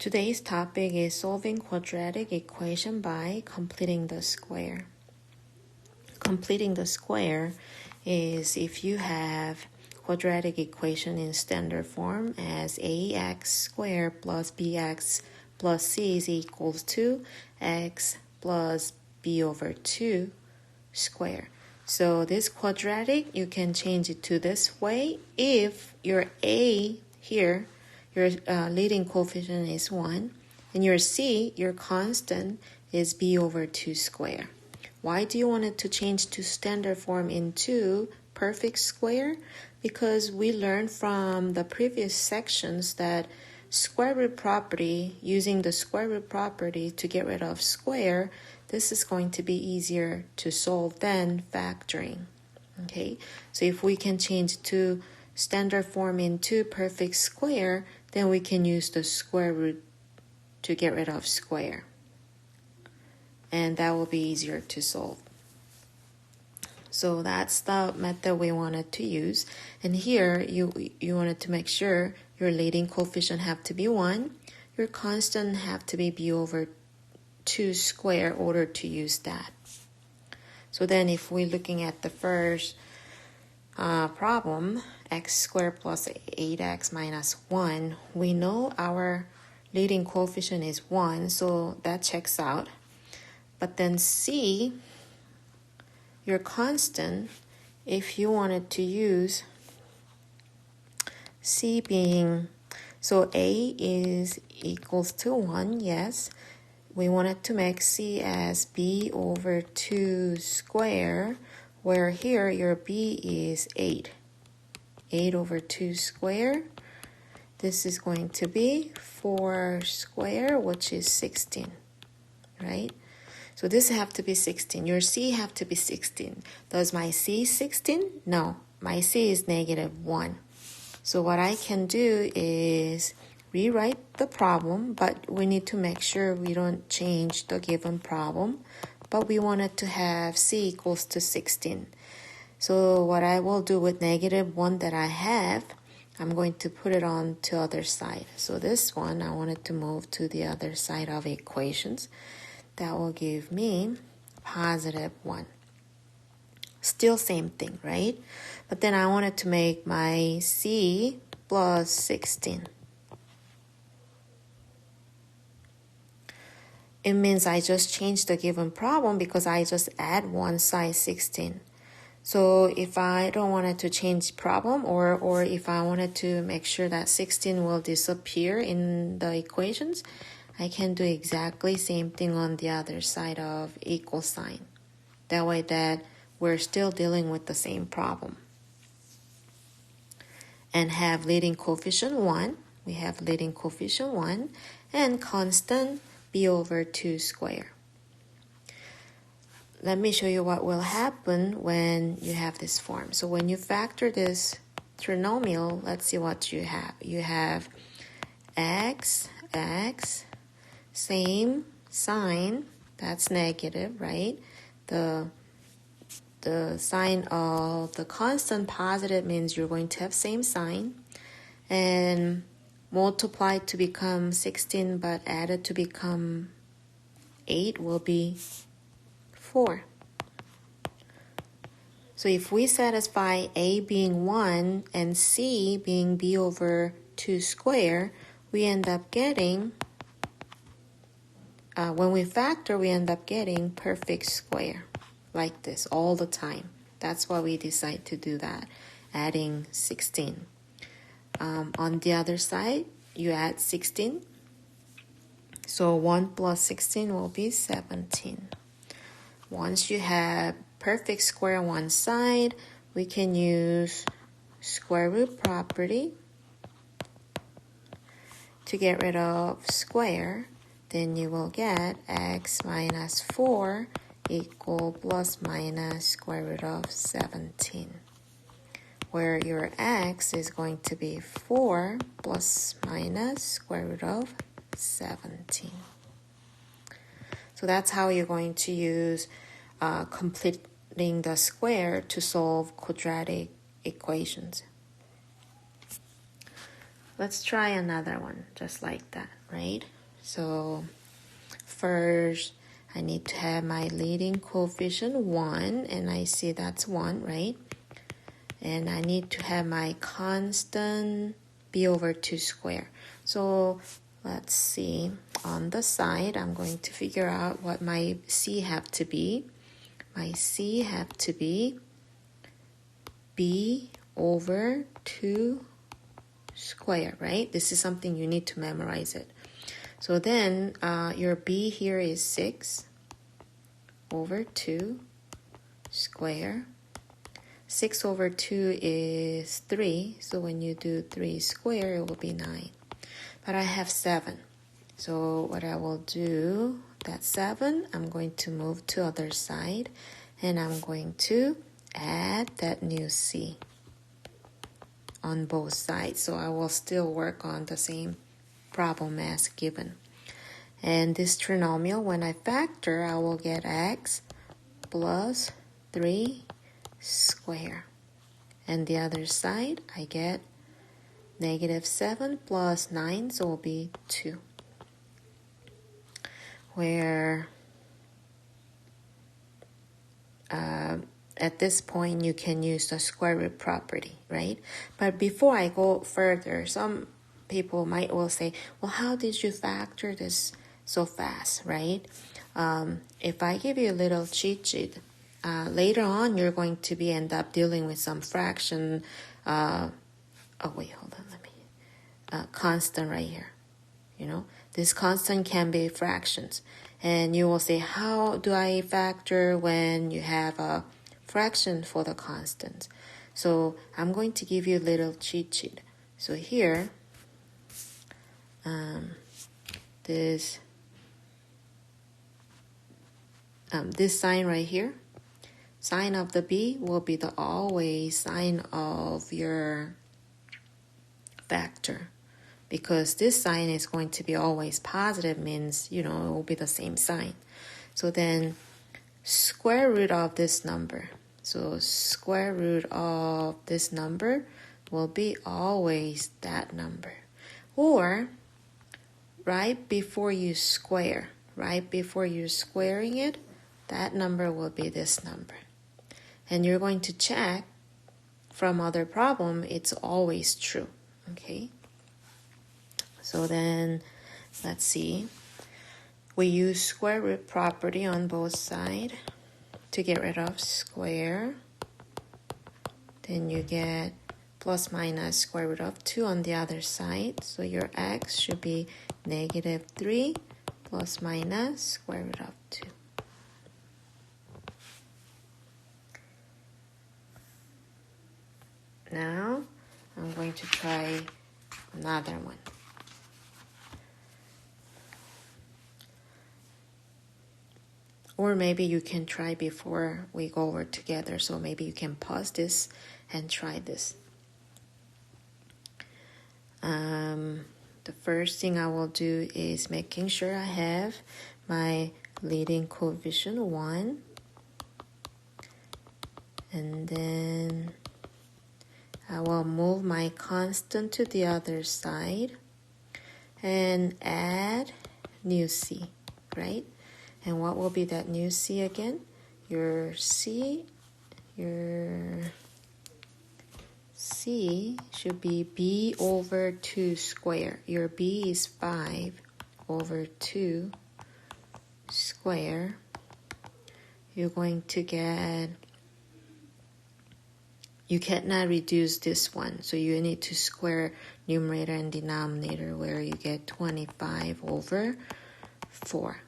Today's topic is solving quadratic equation by completing the square. Completing the square is if you have quadratic equation in standard form as ax squared plus bx plus c is equals to x plus b over 2 square. So this quadratic, you can change it to this way if your a here, your leading coefficient is 1, and your c, your constant, is b over 2 square. Why do you want it to change to standard form into perfect square? Because we learned from the previous sections that square root property, using the square root property to get rid of square, this is going to be easier to solve than factoring. Okay, so if we can change to standard form into perfect square, then we can use the square root to get rid of square. And that will be easier to solve. So that's the method we wanted to use. And here you wanted to make sure your leading coefficient have to be 1, your constant have to be b over 2 square in order to use that. So then if we're looking at the first problem, x squared plus 8x minus 1, we know our leading coefficient is 1, so that checks out. But then c, your constant, if you wanted to use c being, so a is equals to 1, yes. We wanted to make c as b over 2 square, where here your b is 8. 8 over 2 square. This is going to be 4 square, which is 16, right? So this have to be 16. Your c have to be 16. Does my c 16? No, my c is -1. So what I can do is rewrite the problem, but we need to make sure we don't change the given problem. But we wanted to have c equals to 16. So what I will do with -1 that I have, I'm going to put it on to other side. So this one, I wanted to move to the other side of equations. That will give me +1. Still same thing, right? But then I wanted to make my c plus 16. It means I just changed the given problem because I just add one side 16. So if I don't want it to change problem or if I wanted to make sure that 16 will disappear in the equations, I can do exactly same thing on the other side of equal sign. That way that we're still dealing with the same problem. And have leading coefficient 1. We have leading coefficient 1 and constant b over 2 square. Let me show you what will happen when you have this form. So when you factor this trinomial, let's see what you have. You have x, same sign, that's negative, right? The sign of the constant positive means you're going to have same sign. And multiplied to become 16 but added to become 8 will be 4. So if we satisfy a being 1 and c being b over 2 square, we end up getting, when we factor, we end up getting perfect square like this all the time. That's why we decide to do that, adding 16. On the other side, you add 16. So 1 plus 16 will be 17. Once you have perfect square on one side, we can use square root property to get rid of square. Then you will get x minus 4 equal plus minus square root of 17. Where your x is going to be 4 plus minus square root of 17. So that's how you're going to use completing the square to solve quadratic equations. let's try another one just like that, right? So first, I need to have my leading coefficient 1, and I see that's 1, right? And I need to have my constant b over 2 squared. So let's see. On the side, I'm going to figure out what my c have to be. My c have to be b over 2 squared, right? This is something you need to memorize it. So then your b here is 6 over 2 square. 6 over 2 is 3, so when you do 3 square, it will be 9. But I have 7. So what I will do, that 7, I'm going to move to other side, and I'm going to add that new c on both sides. So I will still work on the same problem as given. And this trinomial, when I factor, I will get x plus 3 square. And the other side, I get negative 7 plus 9, so it will be 2. Where at this point, you can use the square root property, right? But before I go further, some people might well say, well, how did you factor this so fast, right? If I give you a little cheat sheet, later on, you're going to end up dealing with some fraction. Oh, wait, hold on, let me. Constant right here. You know, this constant can be fractions. And you will say, how do I factor when you have a fraction for the constant? So I'm going to give you a little cheat sheet. So here, this sign right here, sign of the b will be the always sign of your factor. Because this sign is going to be always positive, means, it will be the same sign. So then square root of this number. So square root of this number will be always that number. Or right before you square, right before you're squaring it, that number will be this number. And you're going to check from other problem, it's always true, okay? So then, let's see. We use square root property on both sides to get rid of square. Then you get plus minus square root of 2 on the other side. So your x should be negative 3 plus minus square root of 2. Now, I'm going to try another one. Or maybe you can try before we go over together. So maybe you can pause this and try this. The first thing I will do is making sure I have my leading coefficient 1. And then I will move my constant to the other side and add new c, right? And what will be that new c again? Your c should be b over 2 square. Your b is 5 over 2 square. You're going to get, you cannot reduce this one. So you need to square numerator and denominator, where you get 25 over 4.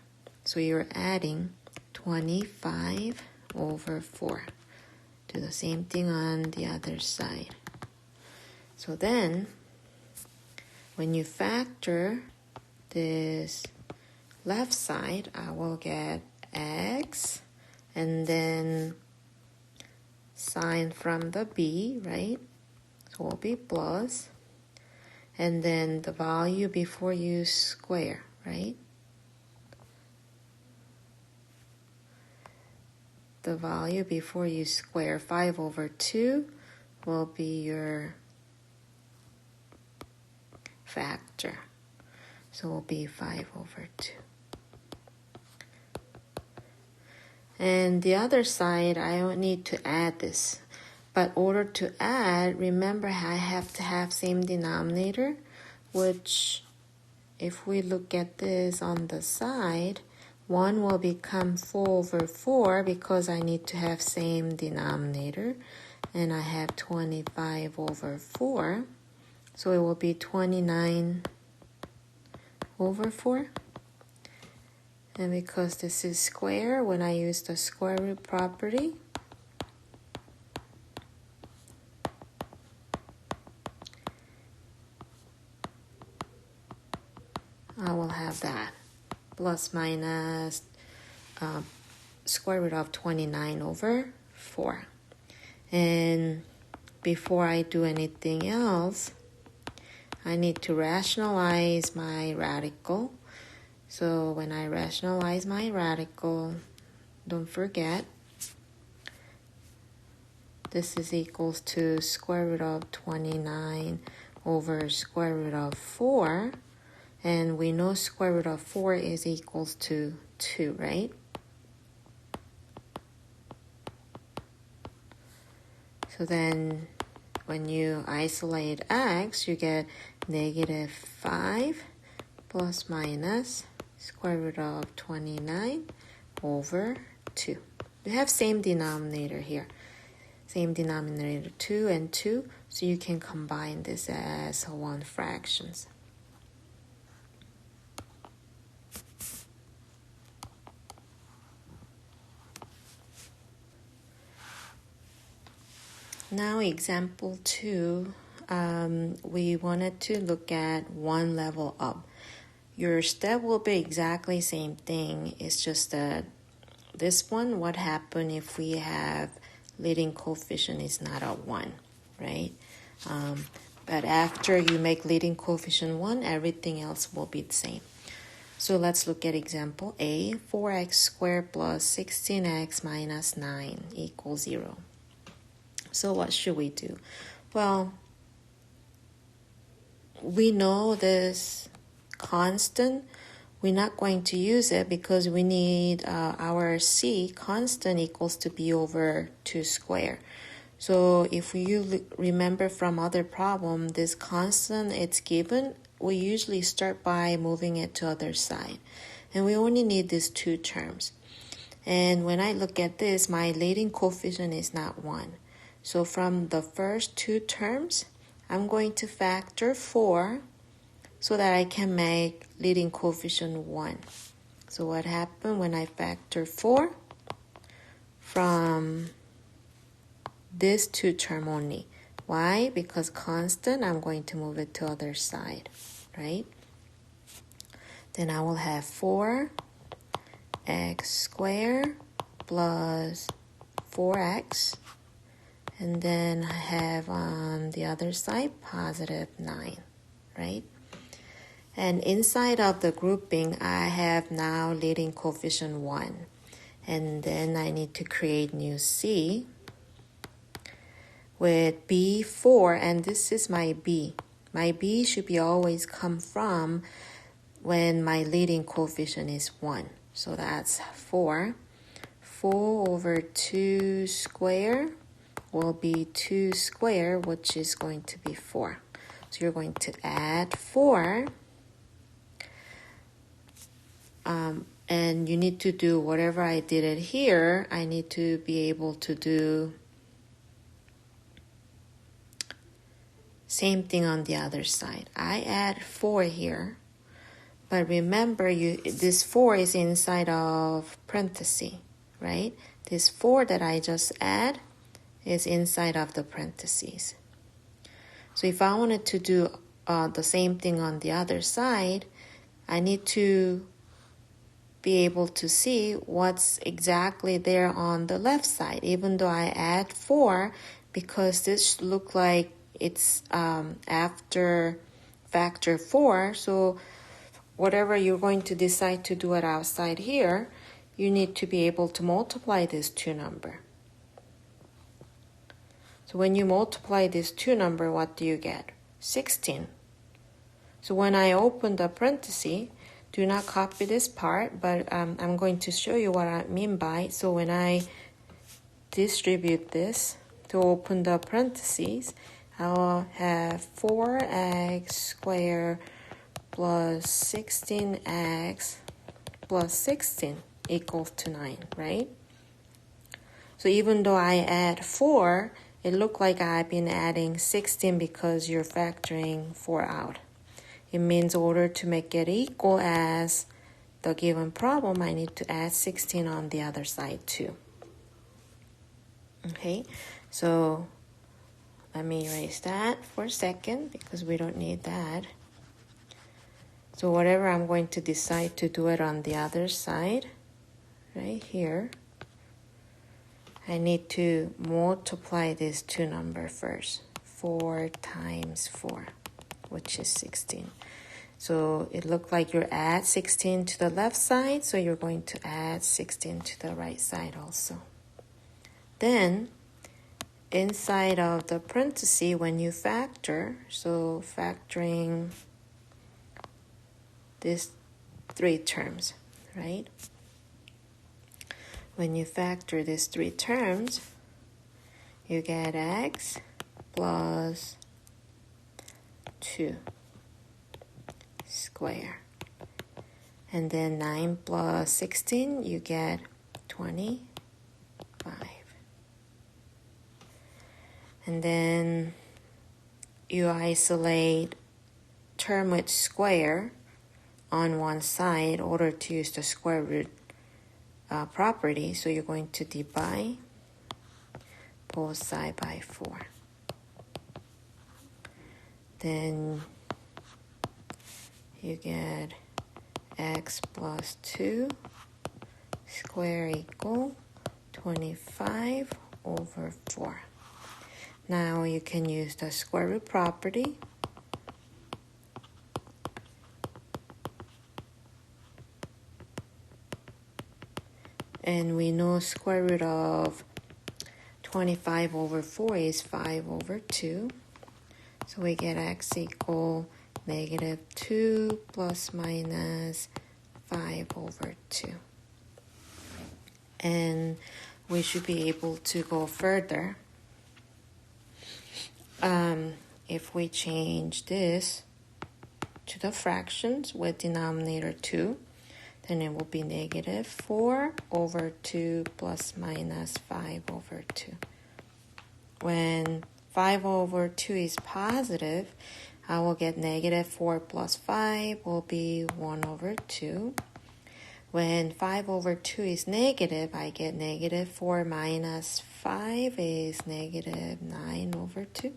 So you're adding 25 over 4. Do the same thing on the other side. So then, when you factor this left side, I will get x, and then sign from the b, right? So it will be plus, and then the value before you square, right? The value before you square 5 over 2 will be your factor. So it will be 5 over 2. And the other side, I don't need to add this. But in order to add, remember I have to have same denominator, which if we look at this on the side, 1 will become 4 over 4 because I need to have same denominator. And I have 25 over 4. So it will be 29 over 4. And because this is square, when I use the square root property, I will have that plus minus square root of 29 over 4. And before I do anything else, I need to rationalize my radical. So when I rationalize my radical, don't forget, this is equals to square root of 29 over square root of 4. And we know square root of 4 is equals to 2, right? So then when you isolate x, you get negative 5 plus minus square root of 29 over 2. We have same denominator here. Same denominator 2 and 2, so you can combine this as one fractions. Now example 2, we wanted to look at one level up. Your step will be exactly same thing. It's just that this one, what happened if we have leading coefficient is not a 1, right? But after you make leading coefficient 1, everything else will be the same. So let's look at example A. 4x squared plus 16x minus 9 equals 0. So what should we do? Well, we know this constant. We're not going to use it because we need our C constant equals to b over 2 squared. So if you remember from other problem, this constant it's given, we usually start by moving it to other side. And we only need these two terms. And when I look at this, my leading coefficient is not 1. So from the first two terms, I'm going to factor 4 so that I can make leading coefficient 1. So what happened when I factor 4? From this two term only. Why? Because constant, I'm going to move it to other side, right? Then I will have 4x squared plus 4x. And then I have on the other side positive 9, right? And inside of the grouping, I have now leading coefficient 1. And then I need to create new C with B4, and this is my B. My B should be always come from when my leading coefficient is 1. So that's 4. 4 over 2 squared will be 2 squared, which is going to be 4. So you're going to add 4. And you need to do whatever I did it here. I need to be able to do same thing on the other side. I add 4 here. But remember, this 4 is inside of parentheses, right? This 4 that I just add is inside of the parentheses. So if I wanted to do the same thing on the other side, I need to be able to see what's exactly there on the left side, even though I add 4, because this look like it's after factor 4. So whatever you're going to decide to do it outside here, you need to be able to multiply these two numbers. So when you multiply these two numbers, what do you get? 16. So when I open the parenthesis, do not copy this part, but I'm going to show you what I mean by. So when I distribute this to open the parentheses, I'll have 4x squared plus 16x plus 16 equals to 9, right? So even though I add 4, it looked like I've been adding 16 because you're factoring 4 out. It means in order to make it equal as the given problem, I need to add 16 on the other side too. Okay, so let me erase that for a second because we don't need that. So whatever I'm going to decide to do it on the other side, right here, I need to multiply these two numbers first. 4 times 4, which is 16. So it looked like you add 16 to the left side, so you're going to add 16 to the right side also. Then, inside of the parenthesis, when you factor, so factoring these 3 terms, right? When you factor these 3 terms, you get x plus 2 square. And then 9 plus 16, you get 25. And then you isolate term with square on one side in order to use the square root property. So you're going to divide both sides by 4. Then you get x plus 2 square equal 25 over 4. Now you can use the square root property. And we know square root of 25 over 4 is 5 over 2. So we get x equal negative 2 plus minus 5 over 2. And we should be able to go further. If we change this to the fractions with denominator 2, then it will be negative 4 over 2 plus minus 5 over 2. When 5 over 2 is positive, I will get negative 4 plus 5 will be 1 over 2. When 5 over 2 is negative, I get negative 4 minus 5 is negative 9 over 2.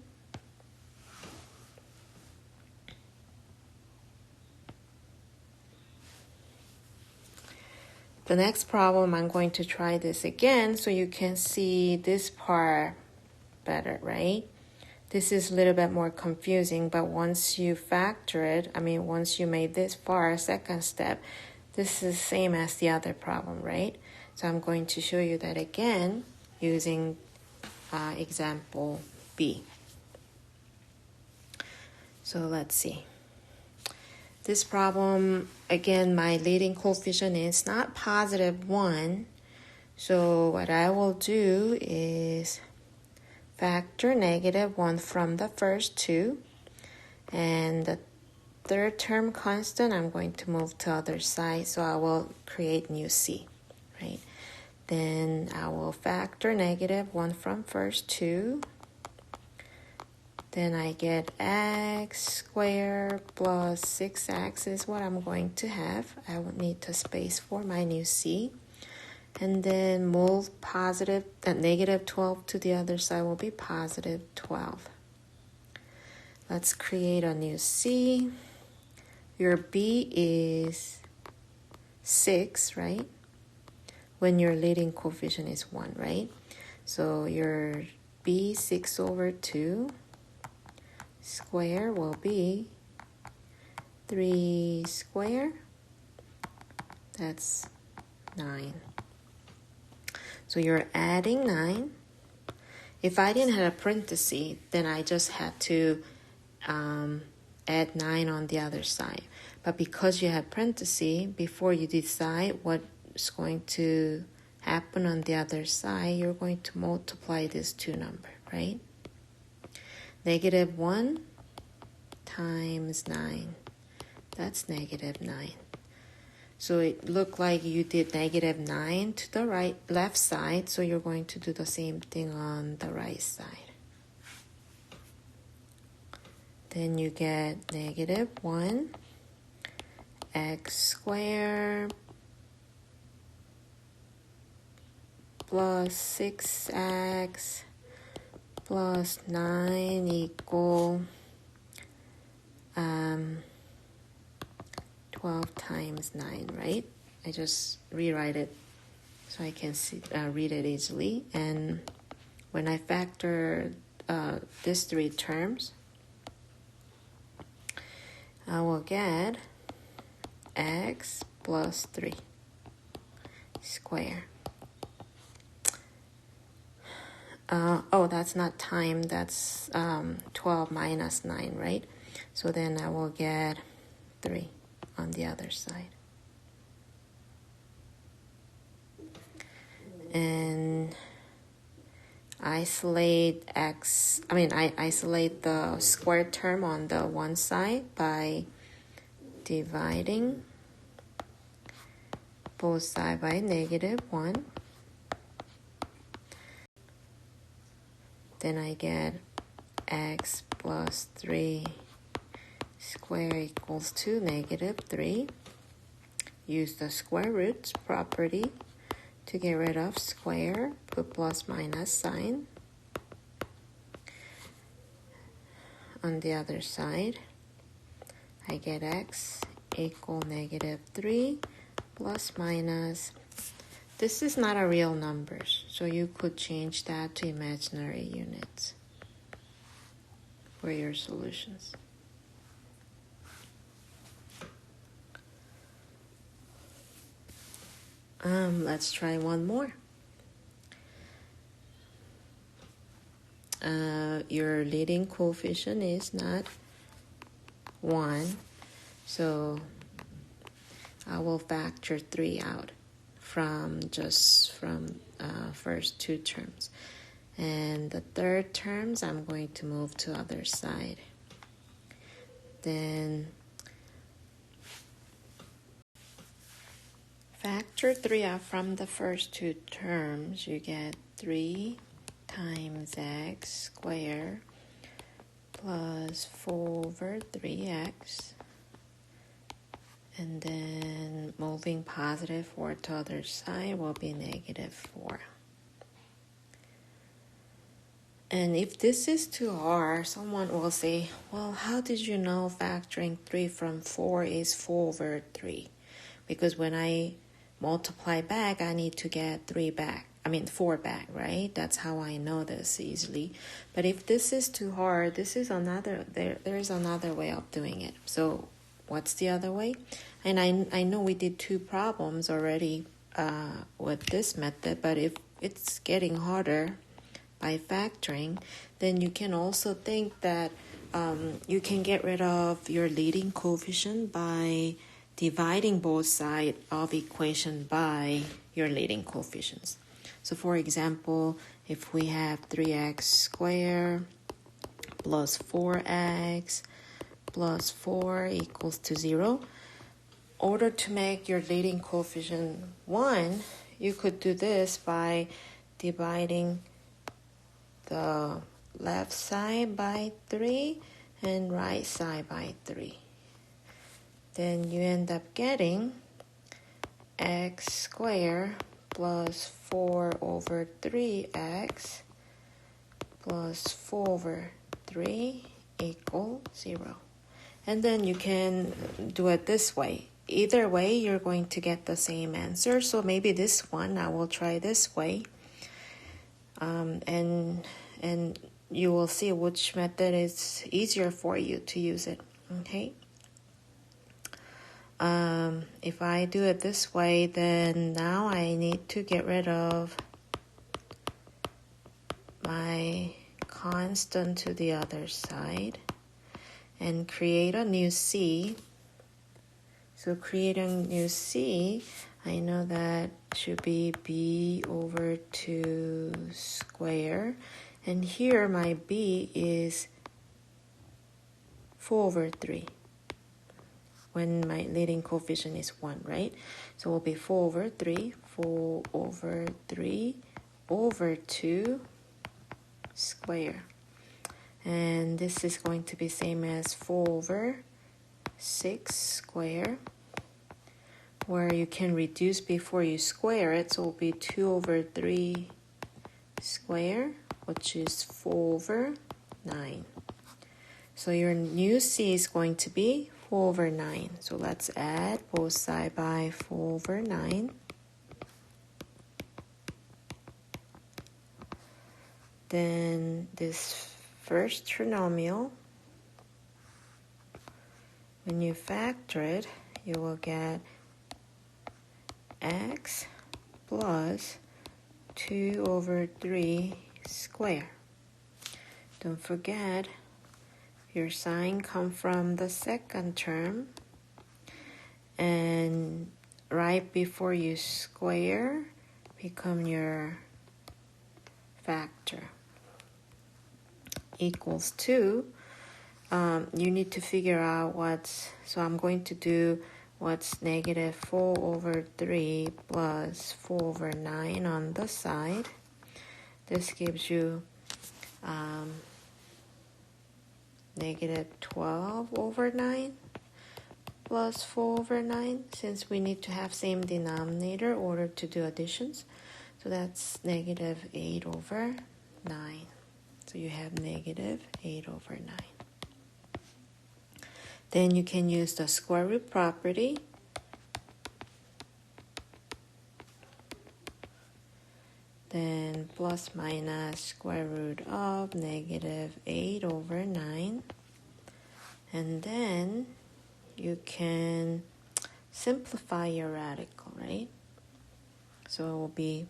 The next problem, I'm going to try this again so you can see this part better, right? This is a little bit more confusing, but once you factor it, once you made this far, second step, this is the same as the other problem, right? So I'm going to show you that again using example B. So let's see. This problem, again, my leading coefficient is not positive 1. So what I will do is factor negative 1 from the first two. And the third term constant, I'm going to move to the other side. So I will create new C, right? Then I will factor negative 1 from first two. Then I get x squared plus 6x is what I'm going to have. I will need to space for my new C. And then move negative 12 to the other side will be positive 12. Let's create a new C. Your B is 6, right? When your leading coefficient is 1, right? So your B 6 over 2 square will be 3 square. That's 9. So you're adding 9. If I didn't have a parenthesis, then I just had to add 9 on the other side. But because you have parentheses, before you decide what's going to happen on the other side, you're going to multiply these two numbers, right? Negative 1 times 9. That's negative 9. So it looked like you did negative 9 to the left side, so you're going to do the same thing on the right side. Then you get negative 1 x squared plus 6x plus 9 equal 12 times 9, right? I just rewrite it so I can read it easily. And when I factor these three terms, I will get x plus 3 square. That's not time, that's 12 minus 9, right? So then I will get 3 on the other side. And I isolate the square term on the one side by dividing both sides by negative 1. Then I get x plus 3 square equals to negative 3. Use the square root property to get rid of square. Put plus minus sign. On the other side, I get x equal negative 3 plus minus. This is not a real number, so you could change that to imaginary units for your solutions. Let's try one more. Your leading coefficient is not 1, so I will factor 3 out from first two terms. And the third terms, I'm going to move to other side. Then factor 3 out from the first two terms, you get 3 times x squared plus 4 over 3x. And then moving positive 4 to the other side will be negative 4. And if this is too hard, someone will say, well, how did you know factoring 3 from 4 is 4 over 3? Because when I multiply back, I need to get 4 back, right? That's how I know this easily. But if this is too hard, there is another way of doing it. So what's the other way? And I know we did 2 problems already with this method, but if it's getting harder by factoring, then you can also think that you can get rid of your leading coefficient by dividing both sides of equation by your leading coefficients. So for example, if we have 3x squared plus 4x plus 4 equals to 0, in order to make your leading coefficient 1, you could do this by dividing the left side by 3 and right side by 3. Then you end up getting x squared plus 4 over 3x plus 4 over 3 equal 0. And then you can do it this way. Either way, you're going to get the same answer. So maybe this one, I will try this way. And you will see which method is easier for you to use it. Okay. If I do it this way, then now I need to get rid of my constant to the other side. and create a new c. So creating new c, I know that should be b over 2 square. And here my b is 4 over 3 when my leading coefficient is 1, right? So it will be 4 over 3 over 2 square. And this is going to be same as 4 over 6 square, where you can reduce before you square it, so it will be 2 over 3 square, which is 4 over 9. So your new c is going to be 4 over 9. So let's add both sides by 4 over 9. Then this first trinomial, when you factor it, you will get x plus 2 over 3 square. Don't forget, your sign comes from the second term, and right before you square become your factor. Equals 2. You need to figure out so I'm going to do what's negative 4 over 3 plus 4 over 9 on the side. This gives you negative 12 over 9 plus 4 over 9, since we need to have same denominator in order to do additions. So that's negative 8 over 9. So you have negative 8 over 9. Then you can use the square root property. Then plus minus square root of negative 8 over 9. And then you can simplify your radical, right? So it will be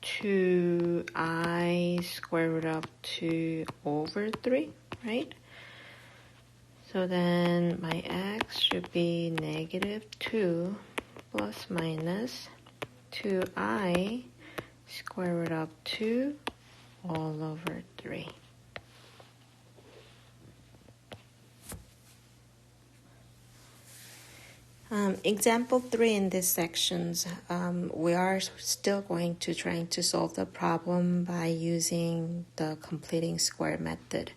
two I square root of 2 over 3, right? So then my x should be negative 2 plus minus 2I square root of 2 all over 3. Example 3 in this sections, we are still going to trying to solve the problem by using the completing square method.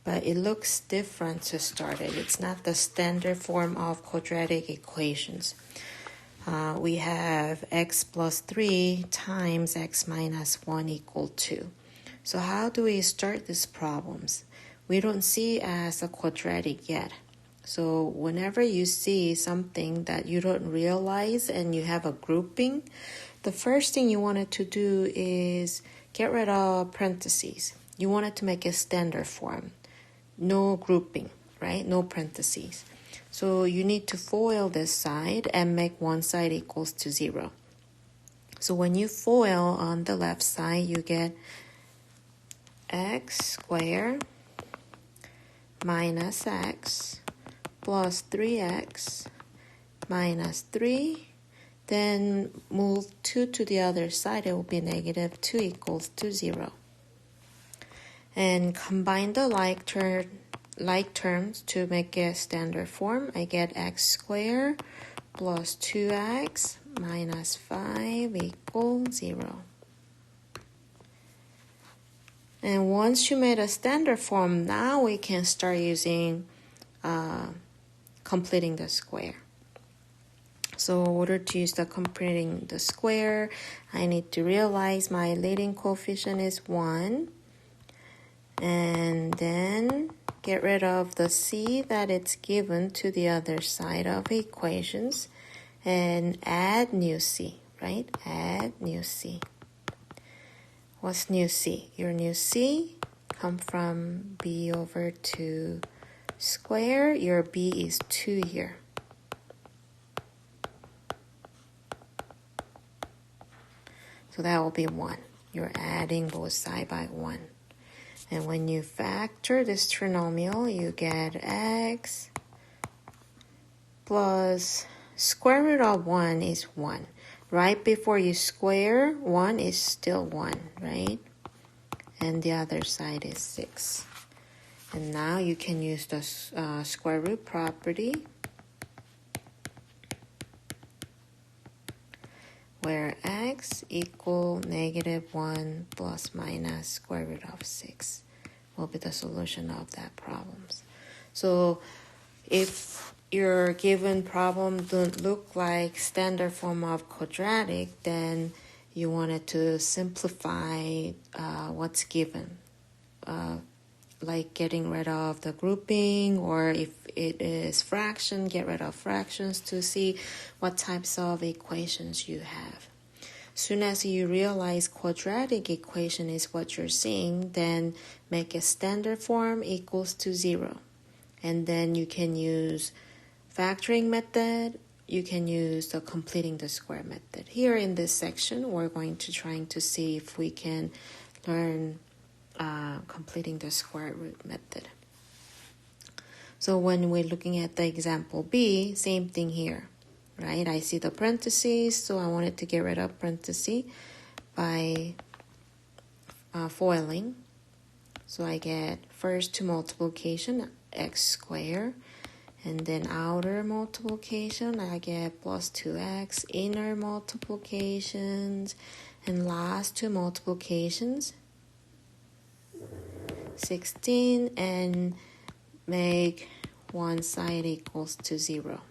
But it looks different to start it. It's not the standard form of quadratic equations. We have x plus 3 times x minus 1 equal 2. So how do we start these problems? We don't see as a quadratic yet. So whenever you see something that you don't realize and you have a grouping, the first thing you wanted to do is get rid of parentheses. You wanted to make a standard form. No grouping, right? No parentheses. So you need to FOIL this side and make one side equals to 0. So when you FOIL on the left side, you get x squared minus x plus 3x minus 3. Then move 2 to the other side, it will be negative 2 equals to 0. And combine the like terms to make a standard form. I get x squared plus 2x minus 5 equals 0. And once you made a standard form, now we can start using completing the square. So in order to use the completing the square, I need to realize my leading coefficient is 1. And then get rid of the c that it's given to the other side of equations and add new c, right? Add new c. What's new c? Your new c come from b over 2 square, your b is 2 here. So that will be 1. You're adding both sides by 1. And when you factor this trinomial, you get x plus square root of 1 is 1. Right before you square, 1 is still 1, right? And the other side is 6. And now you can use the square root property, where x equal -1 plus minus square root of 6 will be the solution of that problem. So if your given problem don't look like standard form of quadratic, then you wanted to simplify what's given. Like getting rid of the grouping, or if it is fraction, get rid of fractions to see what types of equations you have. Soon as you realize quadratic equation is what you're seeing, then make a standard form equals to 0. And then you can use factoring method, you can use the completing the square method. Here in this section, we're going to trying to see if we can learn completing the square root method. So when we're looking at the example B, same thing here, right? I see the parentheses, so I wanted to get rid of parentheses by foiling. So I get first to multiplication, x squared, and then outer multiplication, I get plus 2x, inner multiplications, and last two multiplications, 16, and make one side equals to 0.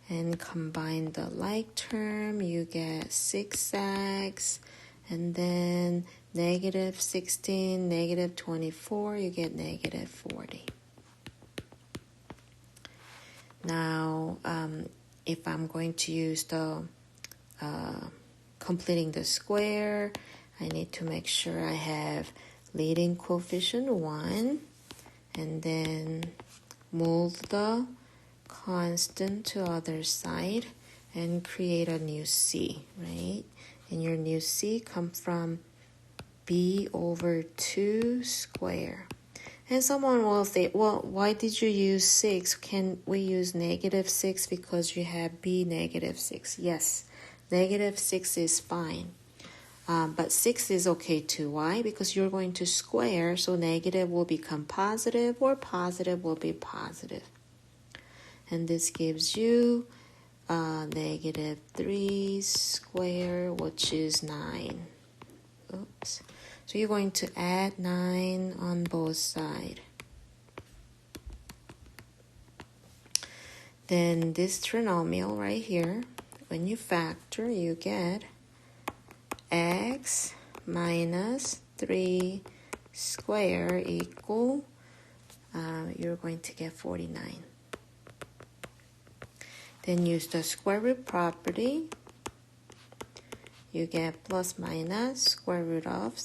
And combine the like term, you get 6x, and then -16, -24, you get -40. Now, if I'm going to use the completing the square, I need to make sure I have leading coefficient 1, and then move the constant to other side and create a new c, right? And your new c comes from b over 2 square. And someone will say, well, why did you use 6? Can we use -6 because you have b -6? Yes, -6 is fine. But 6 is okay too. Why? Because you're going to square, so negative will become positive, or positive will be positive. And this gives you -3 squared, which is 9. Oops. So you're going to add 9 on both sides. Then this trinomial right here, when you factor, you get x minus 3 squared equal, you're going to get 49. Then use the square root property. You get plus minus square root of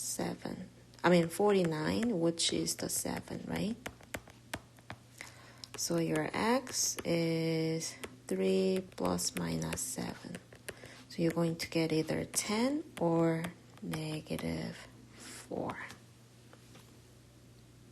49, which is the 7, right? So your x is 3 plus minus 7. So you're going to get either 10 or -4.